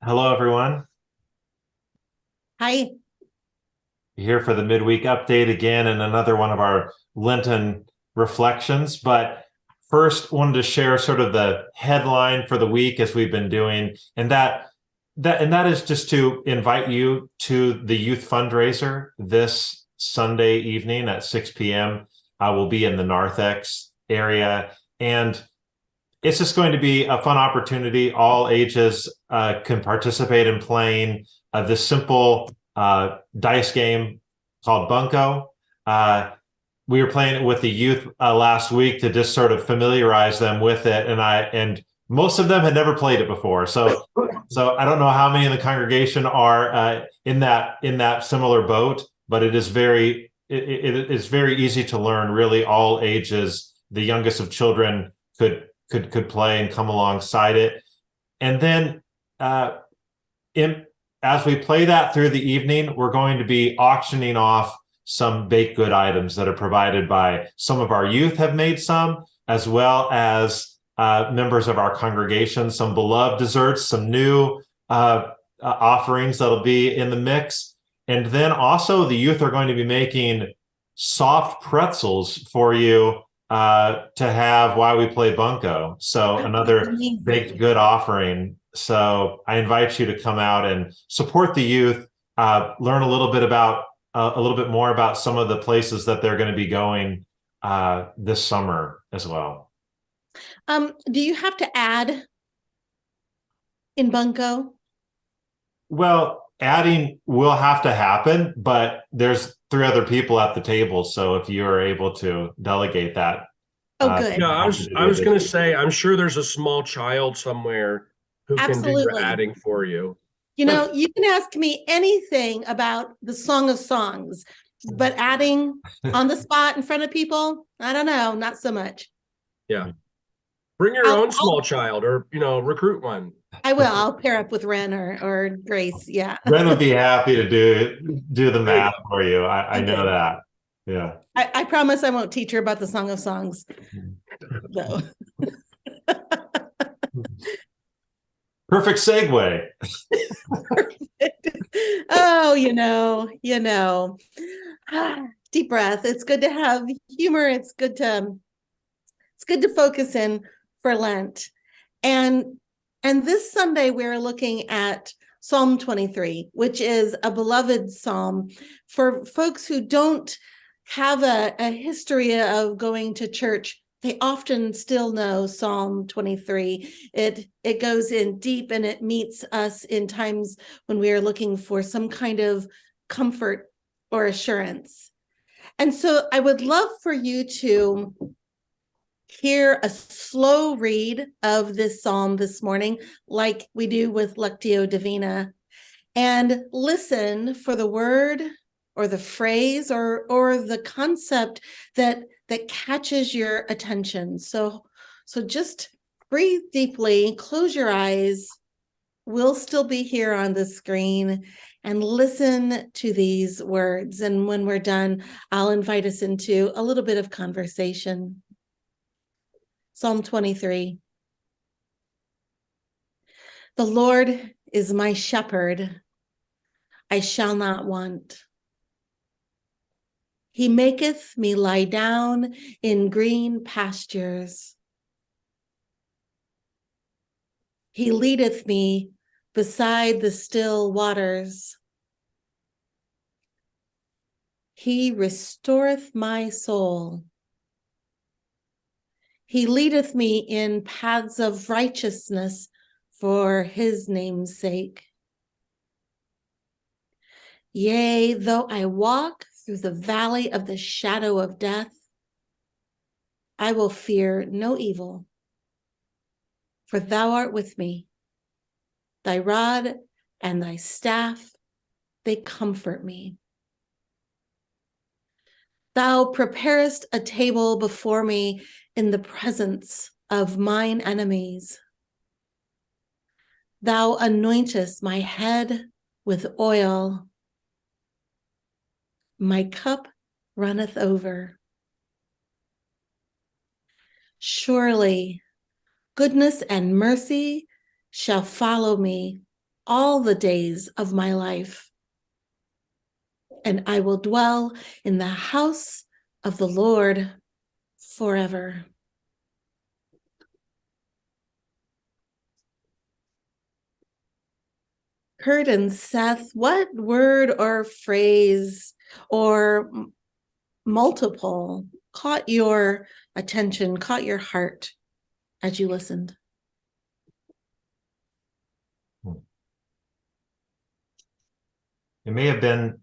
Hello, everyone. Hi. Here for the midweek update again and another one of our Lenten reflections. But first, wanted to share sort of the headline for the week as we've been doing, and that is just to invite you to the youth fundraiser this Sunday evening at 6 p.m. I will be in the Narthex area, and it's just going to be a fun opportunity. All ages can participate in playing this simple dice game called BUNCO. We were playing it with the youth last week to just sort of familiarize them with it, and most of them had never played it before. So I don't know how many in the congregation are in that similar boat, but it is it is very easy to learn. Really, all ages. The youngest of children could play and come alongside it. And then uh, in, as we play that through the evening, we're going to be auctioning off some baked good items that are provided by some of our youth have made some, as well as members of our congregation, some beloved desserts, some new offerings that'll be in the mix. And then also the youth are going to be making soft pretzels for you to have while we play Bunko. So another baked good offering. So I invite you to come out and support the youth, learn a little bit more about some of the places that they're going to be going this summer as well. Do you have to add in Bunko? Well, adding will have to happen, but there's three other people at the table. So if you are able to delegate that, Oh, good. Yeah, I was gonna say, I'm sure there's a small child somewhere who can do your Absolutely. adding for you. You can ask me anything about the Song of Songs, but adding on the spot in front of people, I don't know, not so much. Yeah. Bring your I'll, own small child or, recruit one. I will. I'll pair up with Ren or Grace. Yeah. Ren would be happy to do the There you math go. for you. I know Okay. that. Yeah. I promise I won't teach her about the Song of Songs, though. Perfect segue. Oh, deep breath. It's good to have humor. It's good to focus in for Lent. And this Sunday we're looking at Psalm 23, which is a beloved psalm for folks who don't have a history of going to church. They often still know Psalm 23. It goes in deep and it meets us in times when we are looking for some kind of comfort or assurance. And so I would love for you to hear a slow read of this psalm this morning, like we do with Lectio Divina, and listen for the word or the phrase or the concept that catches your attention. So just breathe deeply, close your eyes. We'll still be here on the screen and listen to these words. And when we're done, I'll invite us into a little bit of conversation. Psalm 23. The Lord is my shepherd, I shall not want. He maketh me lie down in green pastures. He leadeth me beside the still waters. He restoreth my soul. He leadeth me in paths of righteousness for his name's sake. Yea, though I walk through the valley of the shadow of death, I will fear no evil, for thou art with me. Thy rod and thy staff, they comfort me. Thou preparest a table before me in the presence of mine enemies. Thou anointest my head with oil. My cup runneth over. Surely goodness and mercy shall follow me all the days of my life, and I will dwell in the house of the Lord forever. Kurt and Seth, what word or phrase or multiple caught your attention, caught your heart as you listened? It may have been,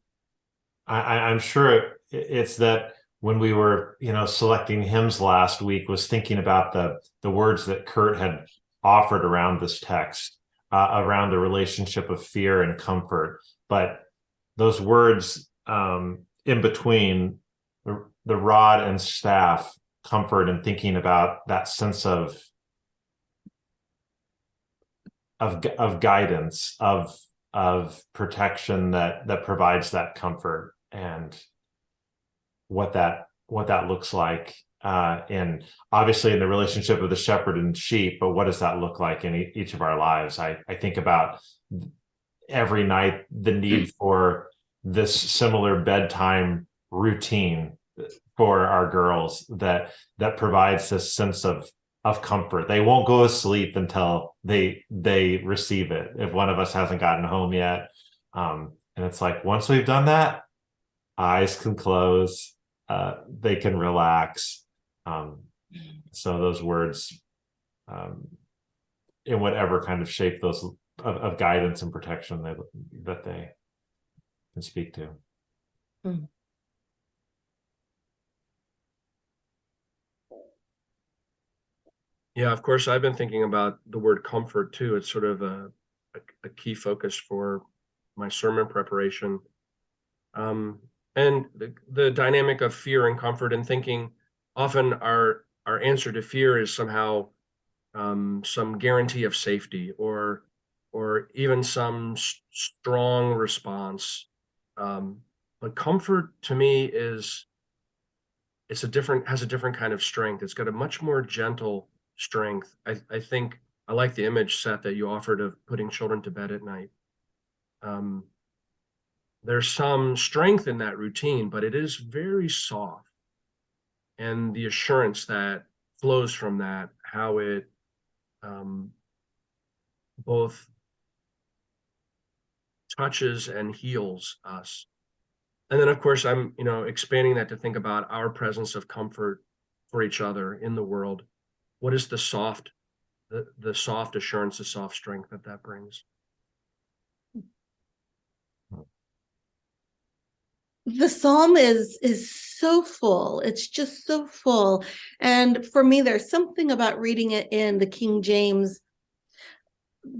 I'm sure it's that when we were, selecting hymns last week, was thinking about the words that Kurt had offered around this text, around the relationship of fear and comfort. But those words in between, the rod and staff, comfort, and thinking about that sense of guidance, of protection that provides that comfort, and what that looks like, and obviously in the relationship of the shepherd and sheep, but what does that look like in each of our lives? I think about every night the need for this similar bedtime routine for our girls that provides this sense of comfort. They won't go to sleep until they receive it, if one of us hasn't gotten home yet. And it's like, once we've done that, eyes can close, they can relax. So those words, in whatever kind of shape those of guidance and protection that they can speak to. Mm. Yeah, of course, I've been thinking about the word comfort too. It's sort of a key focus for my sermon preparation. And the dynamic of fear and comfort, and thinking often our answer to fear is somehow some guarantee of safety, or even some strong response. But comfort to me has a different kind of strength. It's got a much more gentle strength. I think I like the image, Seth, that you offered of putting children to bed at night. There's some strength in that routine, but it is very soft. And the assurance that flows from that, how it both touches and heals us. And then, of course, I'm, expanding that to think about our presence of comfort for each other in the world. What is the soft assurance, the soft strength that brings? The psalm is so full. It's just so full. And for me, there's something about reading it in the King James,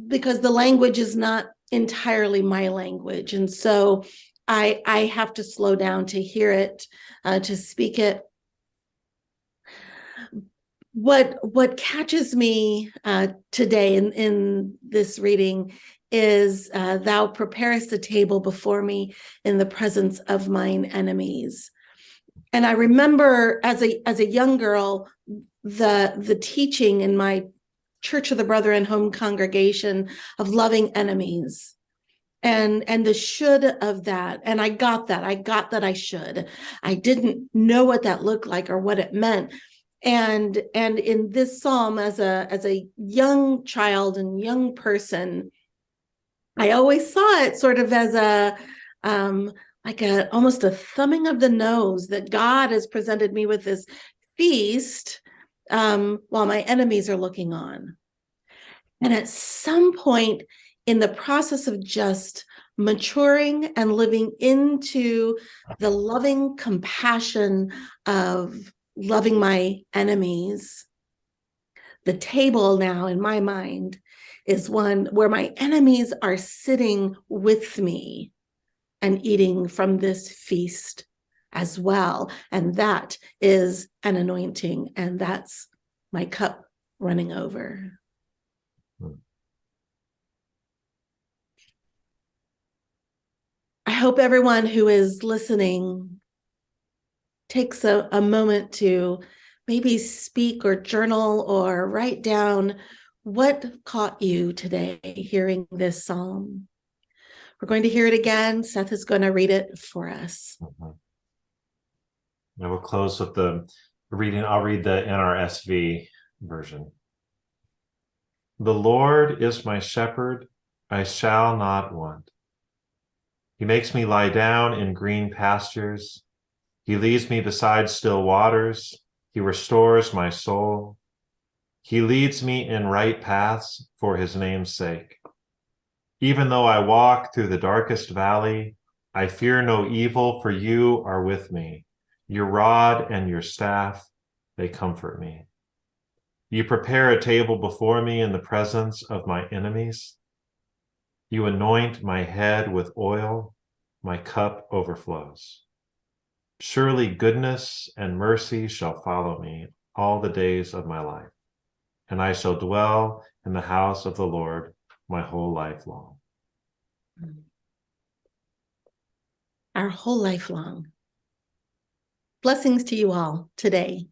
because the language is not entirely my language. And so I have to slow down to hear it, to speak it. What catches me today in this reading is, thou preparest a table before me in the presence of mine enemies. And I remember as a young girl, the teaching in my Church of the Brethren home congregation of loving enemies, and the should of that. And I got that I should. I didn't know what that looked like or what it meant. And in this psalm, as a young child and young person, I always saw it sort of as almost a thumbing of the nose that God has presented me with this feast, while my enemies are looking on. And at some point in the process of just maturing and living into the loving compassion of loving my enemies, the table now in my mind is one where my enemies are sitting with me and eating from this feast as well. And that is an anointing, and that's my cup running over. I hope everyone who is listening takes a moment to maybe speak or journal or write down What caught you today hearing this psalm? We're going to hear it again. Seth is going to read it for us. And we'll close with the reading. I'll read the NRSV version. The Lord is my shepherd, I shall not want. He makes me lie down in green pastures. He leads me beside still waters. He restores my soul. He leads me in right paths for his name's sake. Even though I walk through the darkest valley, I fear no evil, for you are with me. Your rod and your staff, they comfort me. You prepare a table before me in the presence of my enemies. You anoint my head with oil, my cup overflows. Surely goodness and mercy shall follow me all the days of my life, and I shall dwell in the house of the Lord my whole life long. Our whole life long. Blessings to you all today.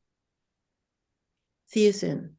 See you soon.